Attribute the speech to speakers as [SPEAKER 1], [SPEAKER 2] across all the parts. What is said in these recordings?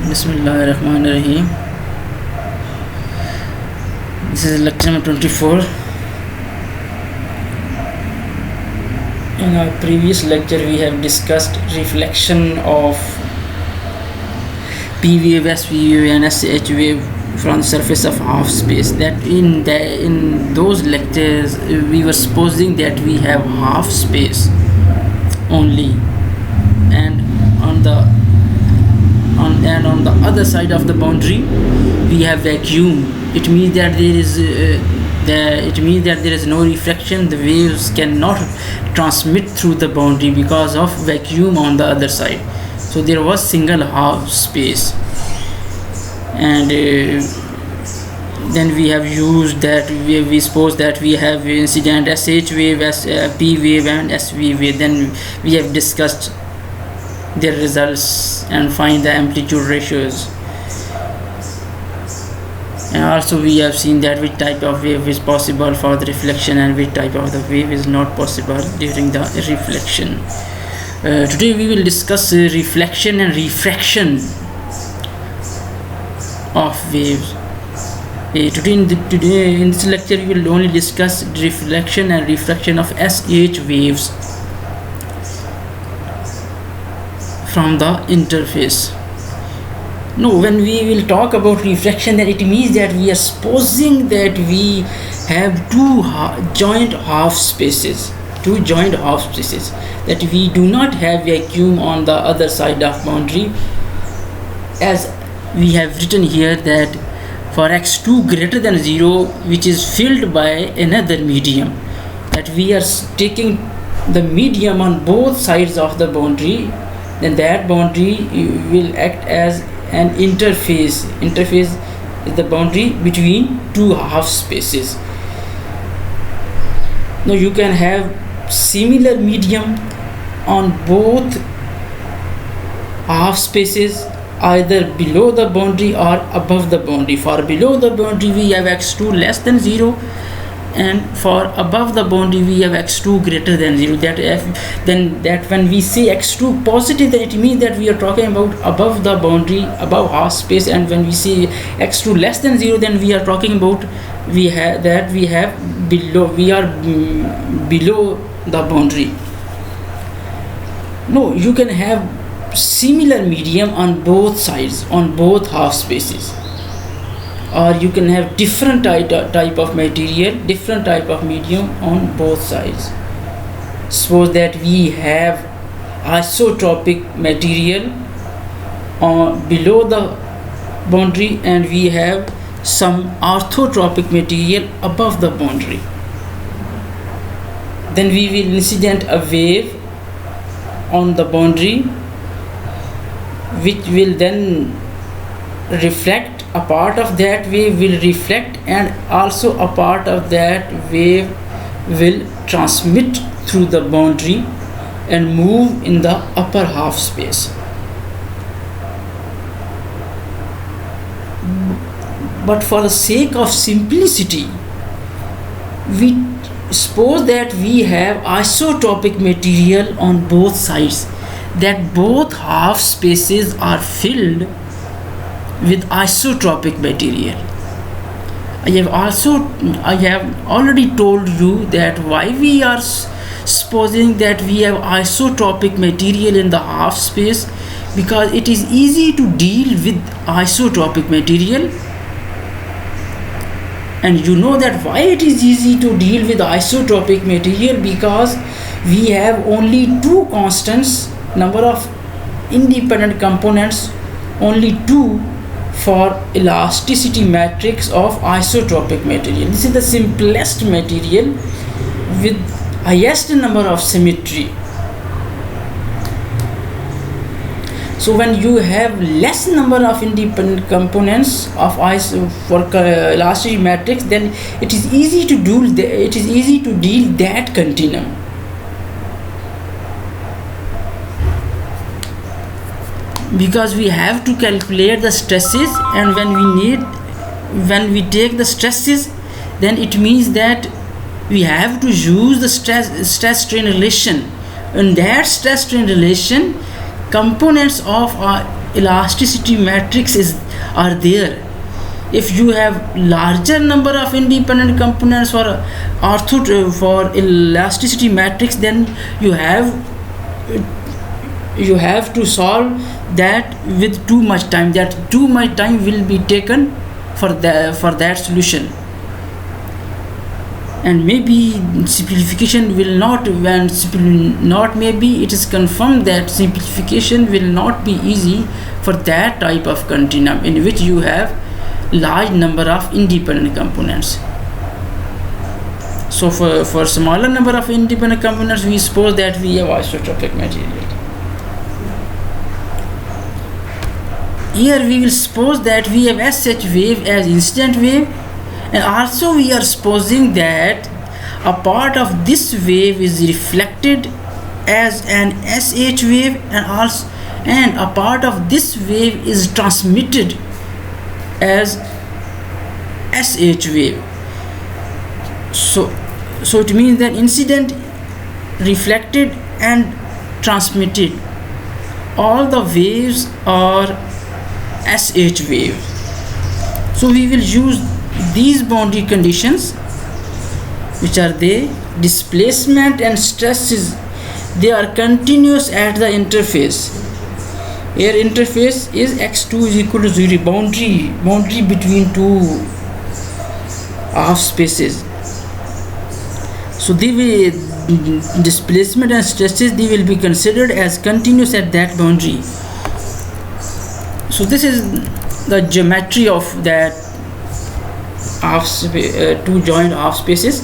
[SPEAKER 1] Bismillahirrahmanirrahim. This is lecture number 24. In our previous lecture we have discussed reflection of P wave, S wave and SH wave from the surface of half space. That in those lectures we were supposing that we have half space only, and on the other side of the boundary we have vacuum. It means that there is no refraction. The waves cannot transmit through the boundary because of vacuum on the other side. So there was single half space, and then we have used that we suppose that we have incident SH wave, P wave and SV wave. Then we have discussed their results and find the amplitude ratios, and also we have seen that which type of wave is possible for the reflection and which type of the wave is not possible during the reflection. Today we will discuss reflection and refraction of waves. Today in this lecture we will only discuss reflection and refraction of SH waves from the interface. No, when we will talk about refraction, then it means that we are supposing that we have two joint half spaces, that we do not have vacuum on the other side of boundary, as we have written here that for x2 greater than 0, which is filled by another medium, that we are taking the medium on both sides of the boundary, then that boundary will act as an interface. Interface is the boundary between two half spaces. Now you can have similar medium on both half spaces, either below the boundary or above the boundary. For below the boundary we have x2 less than 0, and for above the boundary we have x2 greater than 0. That when we say x2 positive, then it means that we are talking about above the boundary, above half space, and when we say x2 less than 0, then we are talking about we are below the boundary. No, you can have similar medium on both sides, on both half spaces, or you can have different type of material, different type of medium on both sides. Suppose that we have isotropic material below the boundary and we have some orthotropic material above the boundary. Then we will incident a wave on the boundary, which will then reflect. A part of that wave will reflect, and also a part of that wave will transmit through the boundary and move in the upper half space. But for the sake of simplicity, we suppose that we have isotropic material on both sides, that both half spaces are filled with isotropic material. I have already told you that why we are supposing that we have isotropic material in the half space, because it is easy to deal with isotropic material. And you know that why it is easy to deal with isotropic material, because we have only two constants, number of independent components, only two, for elasticity matrix of isotropic material. This is the simplest material with highest number of symmetry. So when you have less number of independent components of elasticity matrix, then it is easy to deal that continuum. Because we have to calculate the stresses, and when we take the stresses, then it means that we have to use the stress strain relation. In that stress strain relation, components of elasticity matrix are there. If you have larger number of independent components for elasticity matrix, then you have to solve that with too much time. That too much time will be taken for that solution, and maybe simplification will not, maybe it is confirmed that simplification will not be easy for that type of continuum in which you have large number of independent components. So for smaller number of independent components, we suppose that we have isotropic material. Here we will suppose that we have SH wave as incident wave, and also we are supposing that a part of this wave is reflected as an SH wave, and a part of this wave is transmitted as SH wave. So it means that incident, reflected and transmitted, all the waves are SH wave. So we will use these boundary conditions, which are the displacement and stresses. They are continuous at the interface. Here interface is x2 is equal to 0, boundary between two half spaces. So the displacement and stresses, they will be considered as continuous at that boundary. So this is the geometry of that two joint half spaces.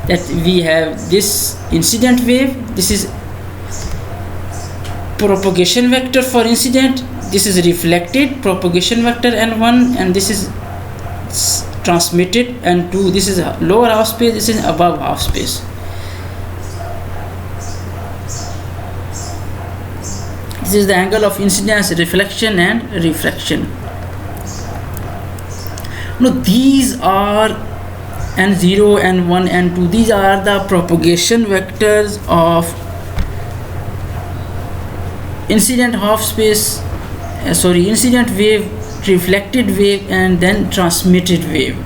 [SPEAKER 1] That we have this incident wave, this is propagation vector for incident, this is reflected propagation vector n1, and this is transmitted n2. This is lower half space, this is above half space. This is the angle of incidence, reflection and refraction. Now these are n0, n1, n2. These are the propagation vectors of incident half space, incident wave, reflected wave, and then transmitted wave.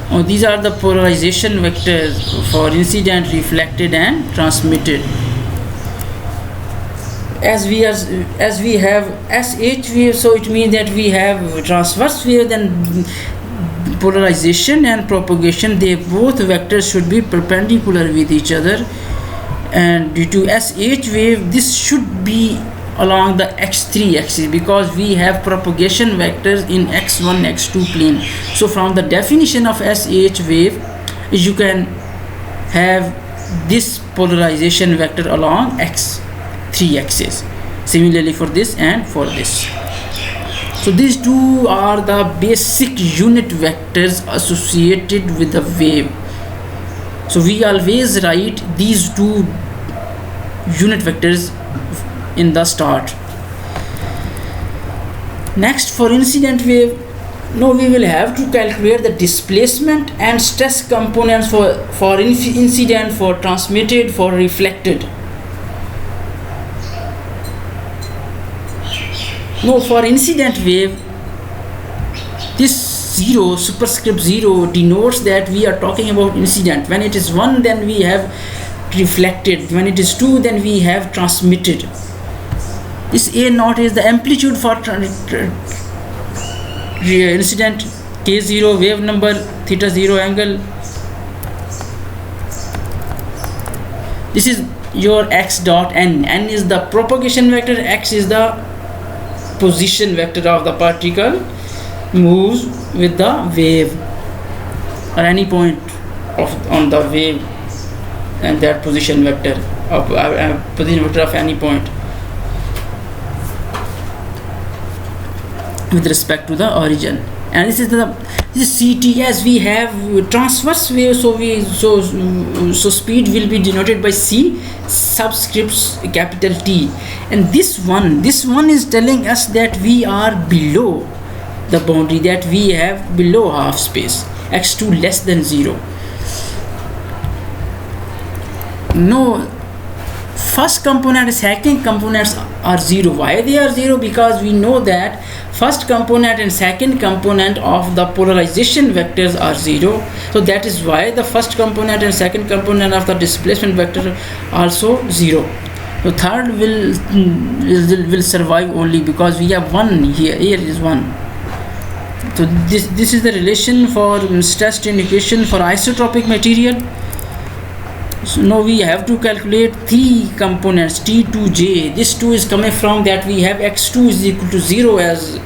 [SPEAKER 1] Now these are the polarization vectors for incident, reflected, and transmitted. As we have SH wave, so it means that we have transverse wave, then polarization and propagation, they both vectors should be perpendicular with each other, and due to SH wave, this should be along the x3 axis, because we have propagation vectors in x1, x2 plane. So from the definition of SH wave, you can have this polarization vector along x3 axis. Similarly for this and for this. So these two are the basic unit vectors associated with the wave. So we always write these two unit vectors in the start. Next, for incident wave, now we will have to calculate the displacement and stress components for incident, for transmitted, for reflected. Now for incident wave, this 0, superscript 0, denotes that we are talking about incident. When it is 1, then we have reflected. When it is 2, then we have transmitted. This A0 is the amplitude for incident, K0 wave number, theta 0 angle. This is your x dot n. N is the propagation vector, x is the position vector of the particle moves with the wave or any point on the wave, and that position vector of any point with respect to the origin. And this is CT. As we have transverse wave, so speed will be denoted by C subscripts capital T, and this one is telling us that we are below the boundary, that we have below half space, x2 less than 0. Now first component and second components are 0. Why they are 0? Because we know that first component and second component of the polarization vectors are 0. So that is why the first component and second component of the displacement vector also 0. So third will survive only because we have 1 here. Here is 1. So this is the relation for stress strain equation for isotropic material. So now we have to calculate 3 components T2J. This 2 is coming from that we have x2 is equal to 0 as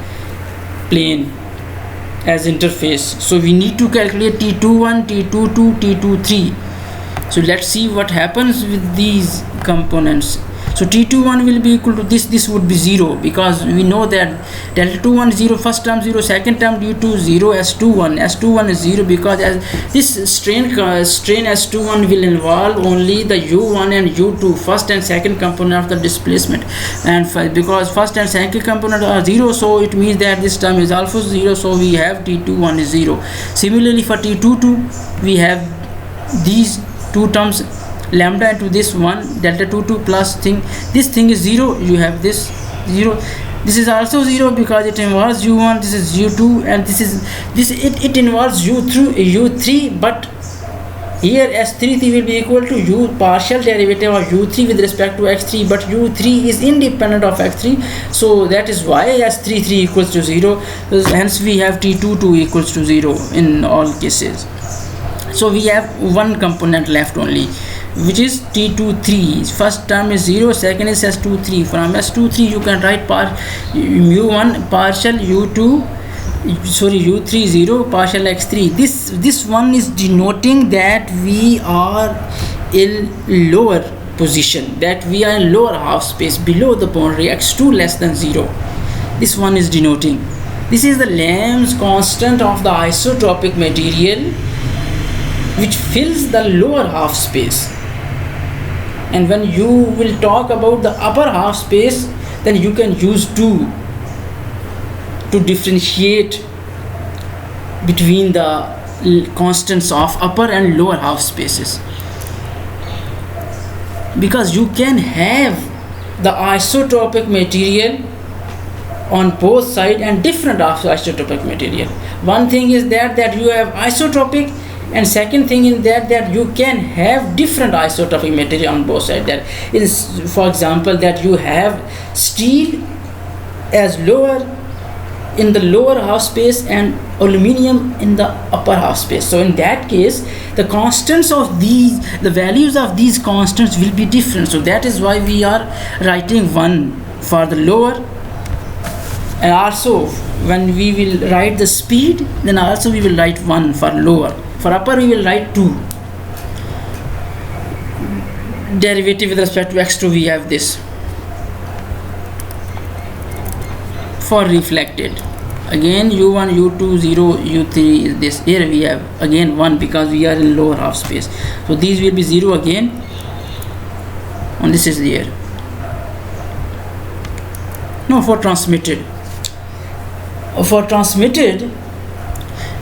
[SPEAKER 1] plane, as interface. So we need to calculate T21, T22, T23. So let's see what happens with these components. So T21 will be equal to this would be 0 because we know that delta 21 0, first term 0, second term due to 0, S21 is 0 because as this strain S21 will involve only the U1 and U2, first and second component of the displacement, and because first and second component are 0, so it means that this term is also 0, so we have T21 is 0. Similarly for T22 we have these two terms, lambda into this one, delta 22 plus thing, this thing is 0, you have this 0, this is also 0 because it involves u1, this is u2, and it involves u3, but here S33 will be equal to u partial derivative of u3 with respect to x3, but u3 is independent of x3, so that is why S33 equals to 0. Hence we have T22 equals to 0 in all cases. So we have one component left only, which is T23. First term is 0, second is S23. From S23 you can write mu1 partial u3 0 partial x3. This one is denoting that we are in lower position, that we are in lower half space below the boundary, x2 less than 0. This one is denoting. This is the Lamb's constant of the isotropic material which fills the lower half space. And when you will talk about the upper half space, then you can use 2 to differentiate between the constants of upper and lower half spaces, because you can have the isotropic material on both sides and different isotropic material. One thing is that you have isotropic, and second thing is that you can have different isotropic material on both sides. That is, for example, that you have steel as lower in the lower half space and aluminium in the upper half space. So in that case, the constants of the values of these constants will be different. So that is why we are writing 1 for the lower, and also when we will write the speed, then also we will write 1 for lower. For upper we will write 2. Derivative with respect to x2 we have this. For reflected, again u1, u2, 0, u3 is this. Here we have again 1 because we are in lower half space. So these will be 0 again, and this is here. No, for transmitted. For transmitted,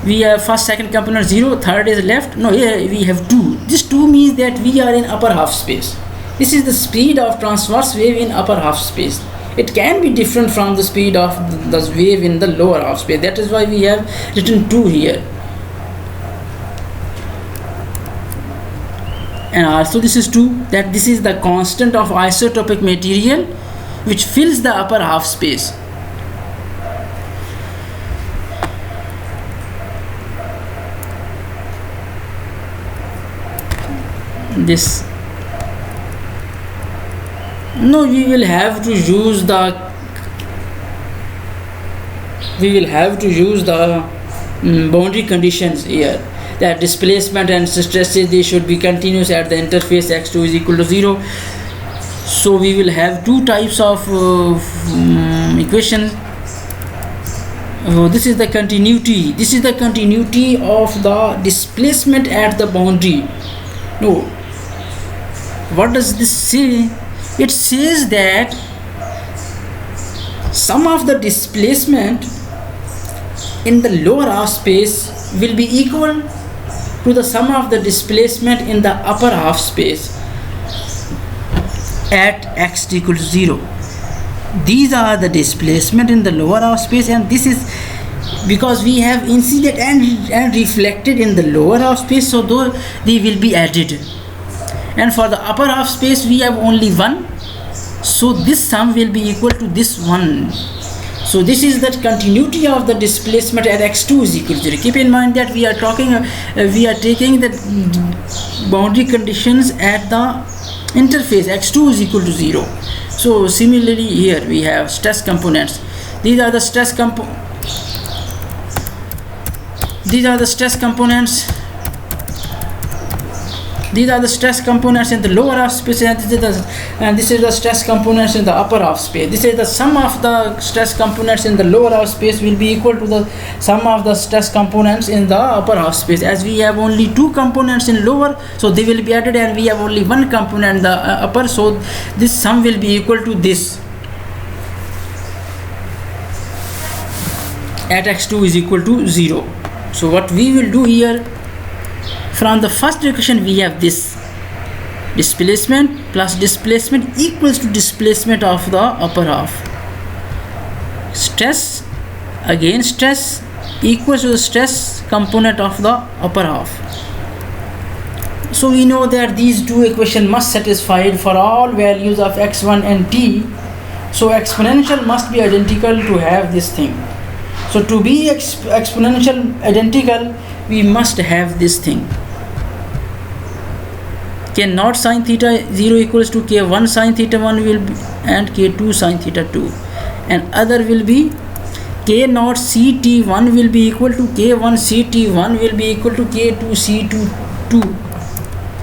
[SPEAKER 1] we have first, second component 0, third is left. No, here we have 2. This 2 means that we are in upper half space. This is the speed of transverse wave in upper half space. It can be different from the speed of the wave in the lower half space. That is why we have written 2 here. And also this is 2, that this is the constant of isotropic material which fills the upper half space. This, no, we will have to use the boundary conditions here, that displacement and stresses, they should be continuous at the interface x2 is equal to 0. So we will have 2 types of equations. This is the continuity. This is the continuity of the displacement at the boundary. No, what does this say? It says that sum of the displacement in the lower half space will be equal to the sum of the displacement in the upper half space. at x equal to 0. These are the displacement in the lower half space, and this is because we have incident and reflected in the lower half space, so though they will be added. And for the upper half space we have only one, so this sum will be equal to this one. So this is the continuity of the displacement at x2 is equal to 0. Keep in mind that we are taking the boundary conditions at the interface x2 is equal to 0. So similarly here we have stress components. These are the stress components in the lower half space, and this is the stress components in the upper half space. This is the sum of the stress components in the lower half space will be equal to the sum of the stress components in the upper half space. As we have only two components in lower, so they will be added, and we have only one component in the upper, so this sum will be equal to this at x2 is equal to 0. So what we will do here, from the first equation we have this displacement plus displacement equals to displacement of the upper half. Stress again stress equals to the stress component of the upper half. So we know that these two equations must satisfy for all values of x1 and t. So exponential must be identical to have this thing. So to be exponential identical, we must have this thing. K naught sine theta 0 equals to k1 sine theta 1 will be, and k2 sine theta 2, and other will be k naught ct1 will be equal to k1 ct1 will be equal to k2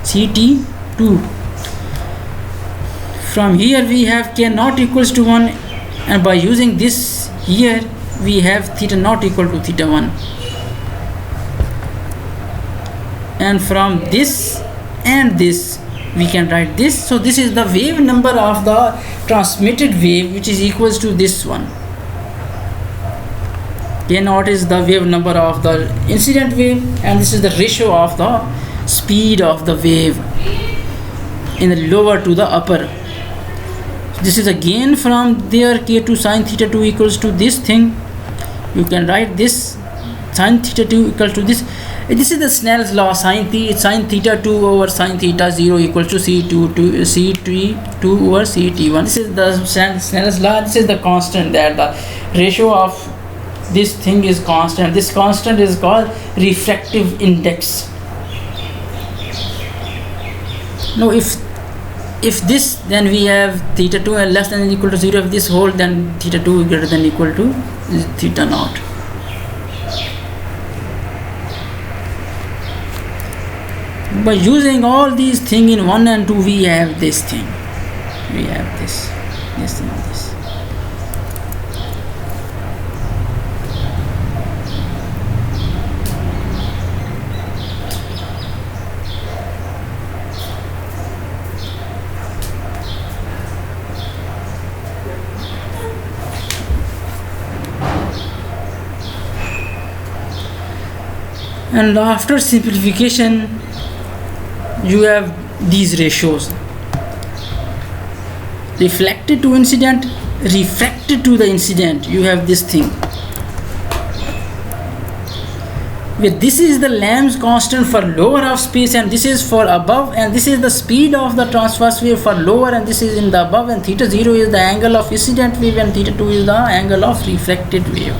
[SPEAKER 1] ct2. From here we have k naught equals to 1, and by using this here we have theta naught equal to theta 1, and from this and this we can write this. So this is the wave number of the transmitted wave, which is equals to this one. K naught is the wave number of the incident wave, and this is the ratio of the speed of the wave in the lower to the upper. This is again from there k2 sine theta 2 equals to this thing. You can write this sine theta 2 equal to this. This is the Snell's law, sine theta 2 over sine theta 0 equals to c2 over ct1. This is the Snell's law. This is the constant, that the ratio of this thing is constant. This constant is called refractive index. Now if this, then we have theta 2 and less than or equal to 0. If this hold, then theta 2 is greater than or equal to theta naught. By using all these things in 1 and 2, we have this thing. We have this and this. And after simplification, you have these ratios: reflected to incident, refracted to the incident. You have this thing where this is the Lamb's constant for lower half space, and this is for above, and this is the speed of the transverse wave for lower, and this is in the above, and theta 0 is the angle of incident wave, and theta 2 is the angle of reflected wave.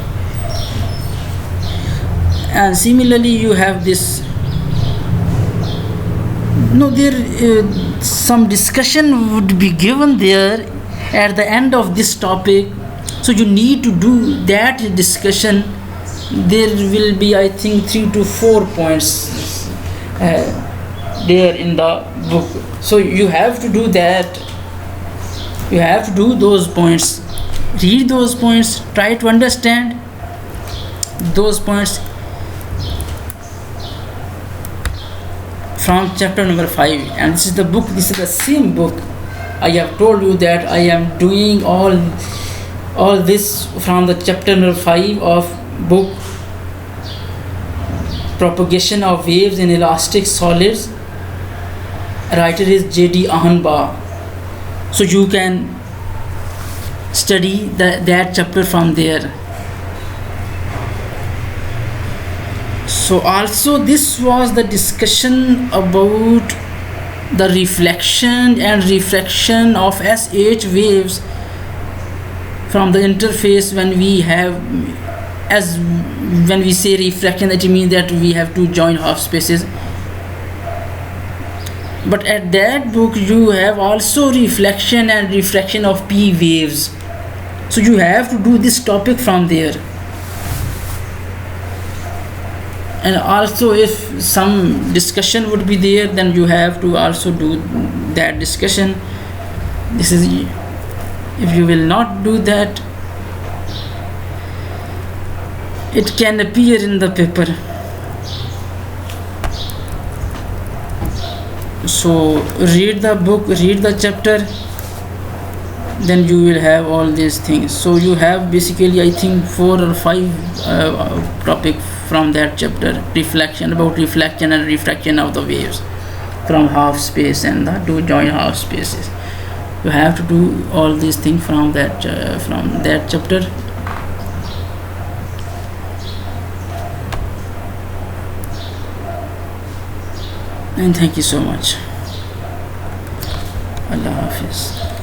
[SPEAKER 1] And similarly you have this. No, some discussion would be given there at the end of this topic, so you need to do that discussion. There will be, I think, 3 to 4 points there in the book, so you have to do that. You have to do those points, read those points, try to understand those points from chapter number 5. And this is the book, this is the same book. I have told you that I am doing all this from the chapter number 5 of book Propagation of Waves in Elastic Solids. Writer is J.D. Ahanbaugh. So you can study that chapter from there. So also this was the discussion about the reflection and refraction of SH waves from the interface. When we have, as when we say refraction, it means that we have to join half spaces. But at that book you have also reflection and refraction of P waves. So you have to do this topic from there. And also if some discussion would be there, then you have to also do that discussion. This is, if you will not do that, it can appear in the paper. So read the book, read the chapter, then you will have all these things. So you have basically, I think, 4 or 5 topic from that chapter. Reflection, about reflection and refraction of the waves from half space and the two joint half spaces. You have to do all these things from that chapter. And thank you so much. Allah Hafiz.